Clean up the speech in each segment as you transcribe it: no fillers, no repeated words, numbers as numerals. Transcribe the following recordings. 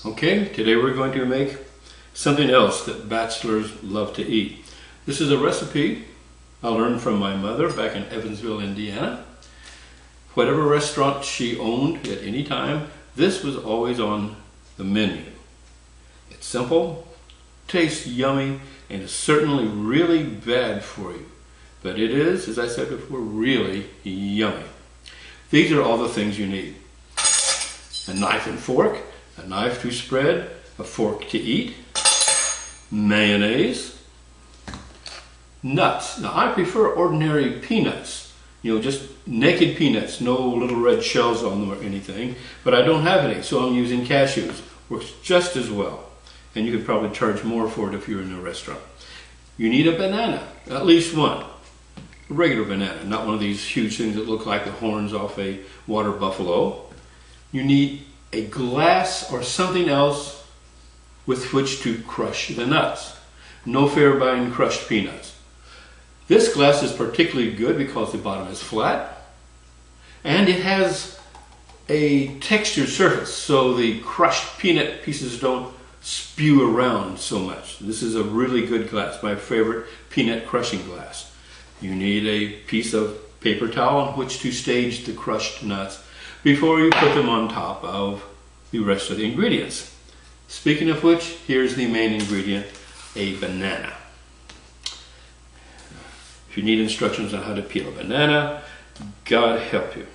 Okay, today we're going to make something else that bachelors love to eat. This is a recipe I learned from my mother back in Evansville, Indiana. Whatever restaurant she owned at any time, this was always on the menu. It's simple, tastes yummy, and is certainly really bad for you. But it is, as I said before, really yummy. These are all the things you need. A knife and fork, a knife to spread, a fork to eat, mayonnaise, nuts. Now I prefer ordinary peanuts, just naked peanuts, no little red shells on them or anything, but I don't have any, so I'm using cashews. Works just as well, and you could probably charge more for it if you're in a restaurant. You need a banana, at least one. A regular banana, not one of these huge things that look like the horns off a water buffalo. You need a glass or something else with which to crush the nuts. No fair buying crushed peanuts. This glass is particularly good because the bottom is flat and it has a textured surface, so the crushed peanut pieces don't spew around so much. This is a really good glass, my favorite peanut crushing glass. You need a piece of paper towel on which to stage the crushed nuts before you put them on top of the rest of the ingredients. Speaking of which, here's the main ingredient, a banana. If you need instructions on how to peel a banana, God help you.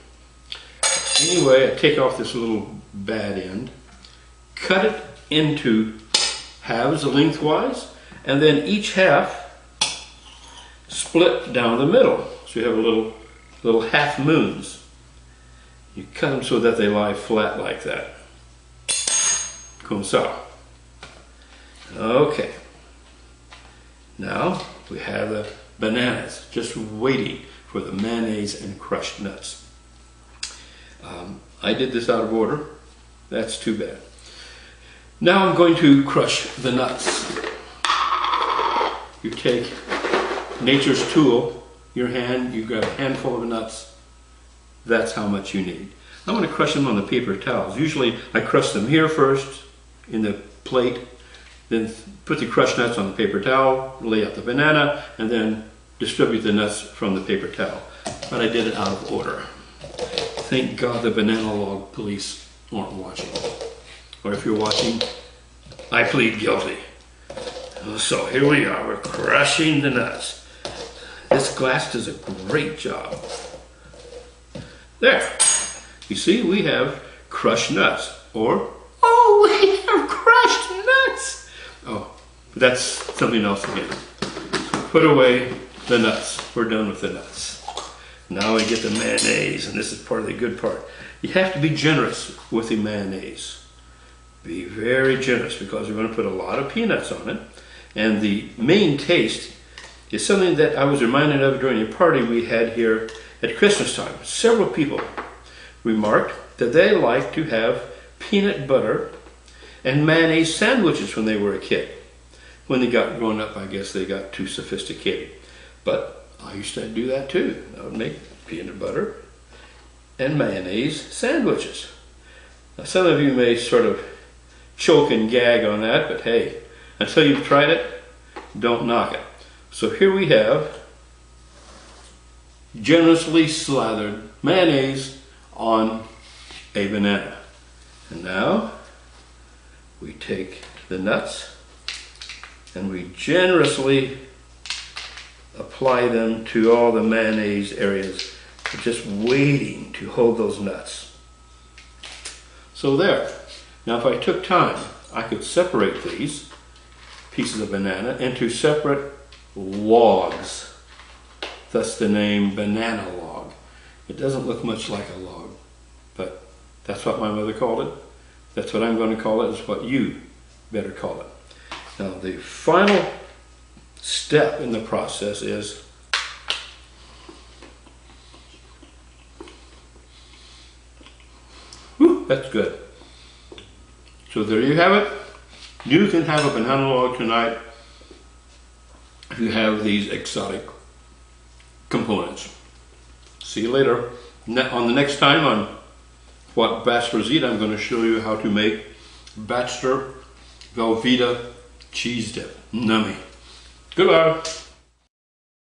Anyway, I take off this little bad end, cut it into halves lengthwise, and then each half split down the middle. So you have a little half moons. You cut them so that they lie flat like that. Comme ça. Okay. Now we have the bananas just waiting for the mayonnaise and crushed nuts. I did this out of order. That's too bad. Now I'm going to crush the nuts. You take nature's tool, your hand, you grab a handful of nuts. That's how much you need. I'm going to crush them on the paper towels. Usually I crush them here first in the plate, then put the crushed nuts on the paper towel, lay out the banana, and then distribute the nuts from the paper towel. But I did it out of order. Thank God the banana log police aren't watching. Or if you're watching, I plead guilty. So here we are, we're crushing the nuts. This glass does a great job. There. You see, we have crushed nuts. Or, oh, we have crushed nuts. Oh, that's something else again. So put away the nuts. We're done with the nuts. Now we get the mayonnaise, and this is part of the good part. You have to be generous with the mayonnaise. Be very generous because we're going to put a lot of peanuts on it. And the main taste is something that I was reminded of during a party we had here at Christmas time. Several people remarked that they liked to have peanut butter and mayonnaise sandwiches when they were a kid. When they got grown up, I guess they got too sophisticated. But I used to do that too. I would make peanut butter and mayonnaise sandwiches. Now some of you may sort of choke and gag on that, but hey, until you've tried it, don't knock it. So here we have generously slathered mayonnaise on a banana. And now we take the nuts and we generously apply them to all the mayonnaise areas, just waiting to hold those nuts. So there. Now if I took time, I could separate these pieces of banana into separate logs. Thus the name banana log. It doesn't look much like a log, but that's what my mother called it. That's what I'm going to call it. It's what you better call it. Now the final step in the process is that's good. So there you have it. You can have a banana log tonight if you have these exotic components. See you later. On the next time on What Bachelors Eat, I'm going to show you how to make Bachelor Velveeta cheese dip. Nummy. Goodbye.